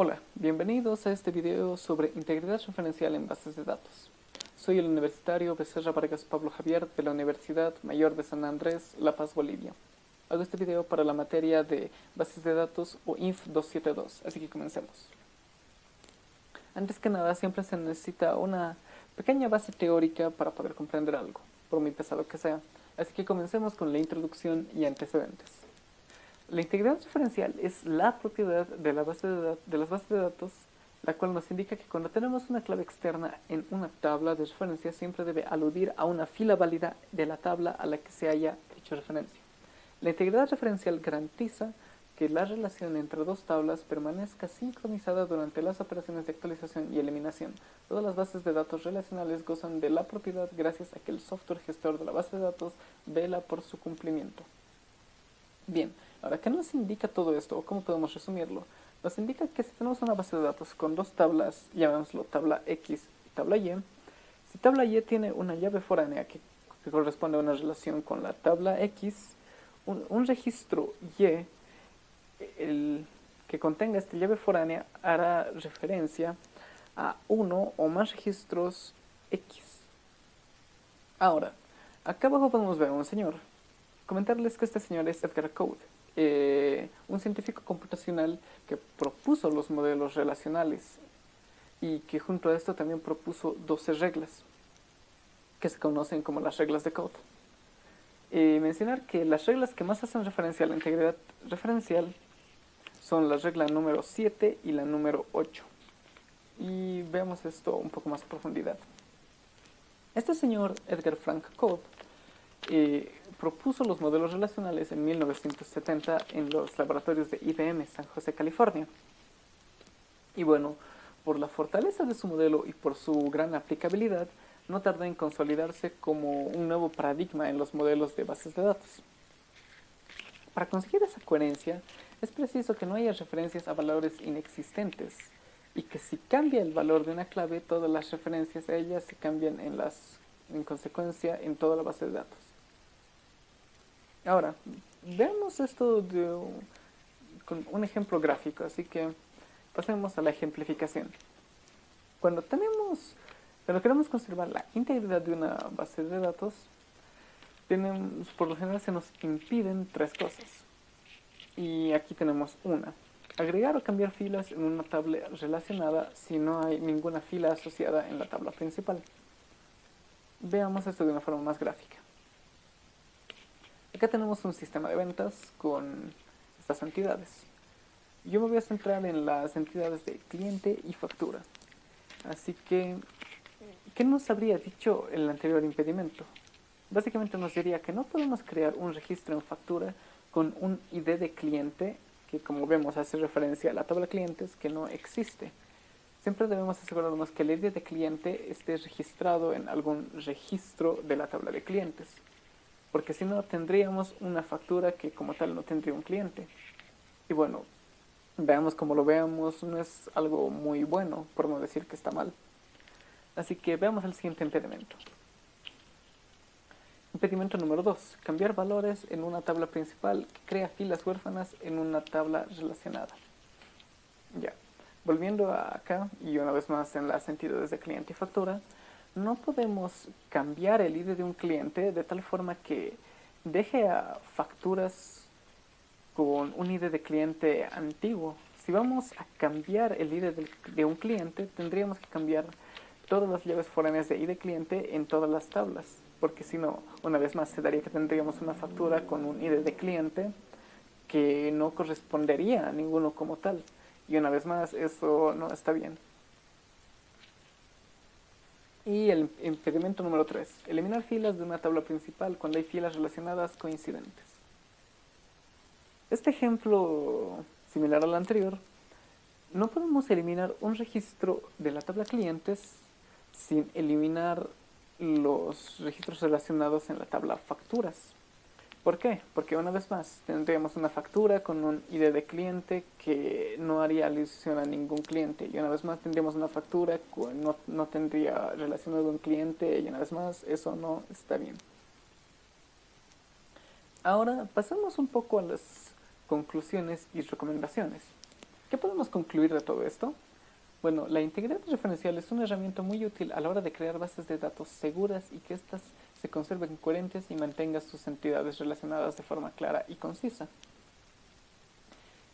Hola, bienvenidos a este video sobre integridad referencial en bases de datos. Soy el universitario Becerra Vargas Pablo Javier de la Universidad Mayor de San Andrés, La Paz, Bolivia. Hago este video para la materia de bases de datos o INF 272, así que comencemos. Antes que nada, siempre se necesita una pequeña base teórica para poder comprender algo, por muy pesado que sea. Así que comencemos con la introducción y antecedentes. La integridad referencial es la propiedad de las bases de datos, la cual nos indica que cuando tenemos una clave externa en una tabla de referencia siempre debe aludir a una fila válida de la tabla a la que se haya hecho referencia. La integridad referencial garantiza que la relación entre dos tablas permanezca sincronizada durante las operaciones de actualización y eliminación. Todas las bases de datos relacionales gozan de la propiedad gracias a que el software gestor de la base de datos vela por su cumplimiento. Bien, ahora, ¿qué nos indica todo esto o cómo podemos resumirlo? Nos indica que si tenemos una base de datos con dos tablas, llamémoslo tabla X y tabla Y, si tabla Y tiene una llave foránea que corresponde a una relación con la tabla X, un registro Y que contenga esta llave foránea hará referencia a uno o más registros X. Ahora, acá abajo podemos ver a un señor. Comentarles que este señor es Edgar Code, un científico computacional que propuso los modelos relacionales y que junto a esto también propuso 12 reglas, que se conocen como las reglas de Code. Mencionar que las reglas que más hacen referencia a la integridad referencial son la regla número 7 y la número 8. Y veamos esto un poco más a profundidad. Este señor Edgar Frank Code propuso los modelos relacionales en 1970 en los laboratorios de IBM, San José, California. Y bueno, por la fortaleza de su modelo y por su gran aplicabilidad, no tardó en consolidarse como un nuevo paradigma en los modelos de bases de datos. Para conseguir esa coherencia, es preciso que no haya referencias a valores inexistentes y que si cambia el valor de una clave, todas las referencias a ella se cambian en consecuencia en toda la base de datos. Ahora, veamos esto con un ejemplo gráfico, así que pasemos a la ejemplificación. Cuando queremos conservar la integridad de una base de datos, por lo general se nos impiden tres cosas. Y aquí tenemos una. Agregar o cambiar filas en una tabla relacionada si no hay ninguna fila asociada en la tabla principal. Veamos esto de una forma más gráfica. Acá tenemos un sistema de ventas con estas entidades. Yo me voy a centrar en las entidades de cliente y factura. Así que, ¿qué nos habría dicho el anterior impedimento? Básicamente nos diría que no podemos crear un registro en factura con un ID de cliente, que como vemos hace referencia a la tabla de clientes, que no existe. Siempre debemos asegurarnos que el ID de cliente esté registrado en algún registro de la tabla de clientes, porque si no tendríamos una factura que como tal no tendría un cliente. Y bueno, veamos como lo veamos, no es algo muy bueno, por no decir que está mal. Así que veamos el siguiente impedimento. Impedimento número 2. Cambiar valores en una tabla principal que crea filas huérfanas en una tabla relacionada. Ya, volviendo acá, y una vez más en las entidades de cliente y factura, no podemos cambiar el ID de un cliente de tal forma que deje a facturas con un ID de cliente antiguo. Si vamos a cambiar el ID de un cliente, tendríamos que cambiar todas las llaves foráneas de ID cliente en todas las tablas, porque si no, una vez más, se daría que tendríamos una factura con un ID de cliente que no correspondería a ninguno como tal. Y una vez más, eso no está bien. Y el impedimento número 3. Eliminar filas de una tabla principal cuando hay filas relacionadas coincidentes. Este ejemplo, similar al anterior, no podemos eliminar un registro de la tabla clientes sin eliminar los registros relacionados en la tabla facturas. ¿Por qué? Porque una vez más tendríamos una factura con un ID de cliente que no haría alusión a ningún cliente, y una vez más tendríamos una factura que no tendría relacionado un cliente, y una vez más eso no está bien. Ahora pasamos un poco a las conclusiones y recomendaciones. ¿Qué podemos concluir de todo esto? Bueno, la integridad referencial es una herramienta muy útil a la hora de crear bases de datos seguras y que éstas se conserven coherentes y mantengan sus entidades relacionadas de forma clara y concisa.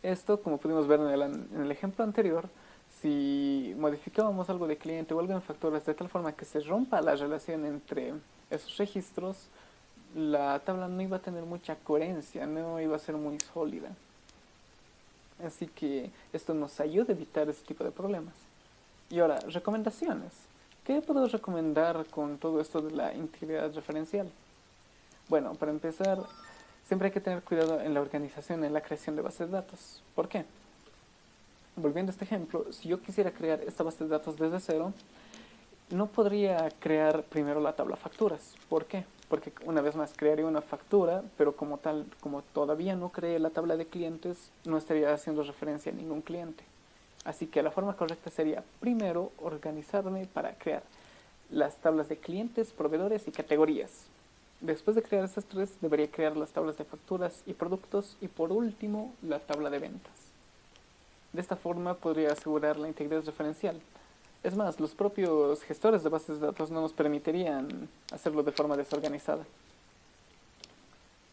Esto, como pudimos ver en el ejemplo anterior, si modificábamos algo de cliente o algo en facturas de tal forma que se rompa la relación entre esos registros, la tabla no iba a tener mucha coherencia, no iba a ser muy sólida. Así que esto nos ayuda a evitar ese tipo de problemas. Y ahora, recomendaciones. ¿Qué puedo recomendar con todo esto de la integridad referencial? Bueno, para empezar, siempre hay que tener cuidado en la organización, en la creación de bases de datos. ¿Por qué? Volviendo a este ejemplo, si yo quisiera crear esta base de datos desde cero, no podría crear primero la tabla facturas. ¿Por qué? Porque una vez más crearía una factura, pero como tal, como todavía no creé la tabla de clientes, no estaría haciendo referencia a ningún cliente. Así que la forma correcta sería primero organizarme para crear las tablas de clientes, proveedores y categorías. Después de crear esas tres, debería crear las tablas de facturas y productos y por último la tabla de ventas. De esta forma podría asegurar la integridad referencial. Es más, los propios gestores de bases de datos no nos permitirían hacerlo de forma desorganizada.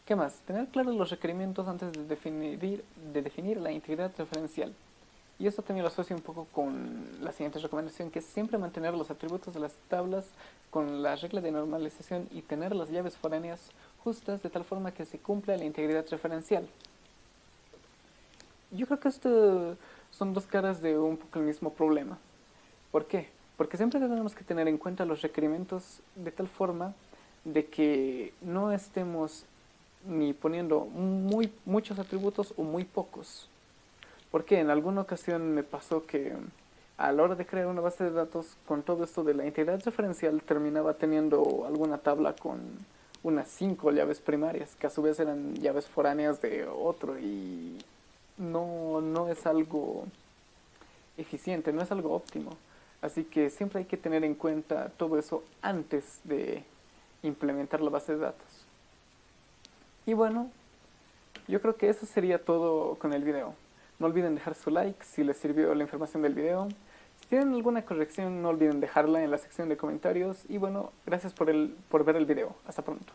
¿Qué más? Tener claros los requerimientos antes de definir la integridad referencial. Y esto también lo asocio un poco con la siguiente recomendación, que es siempre mantener los atributos de las tablas con la regla de normalización y tener las llaves foráneas justas de tal forma que se cumpla la integridad referencial. Yo creo que esto son dos caras de un poco el mismo problema. ¿Por qué? Porque siempre tenemos que tener en cuenta los requerimientos de tal forma de que no estemos ni poniendo muchos atributos o muy pocos. Porque en alguna ocasión me pasó que a la hora de crear una base de datos con todo esto de la integridad referencial terminaba teniendo alguna tabla con unas 5 llaves primarias, que a su vez eran llaves foráneas de otro y no es algo eficiente, no es algo óptimo. Así que siempre hay que tener en cuenta todo eso antes de implementar la base de datos. Y bueno, yo creo que eso sería todo con el video. No olviden dejar su like si les sirvió la información del video. Si tienen alguna corrección, no olviden dejarla en la sección de comentarios. Y bueno, gracias por ver el video. Hasta pronto.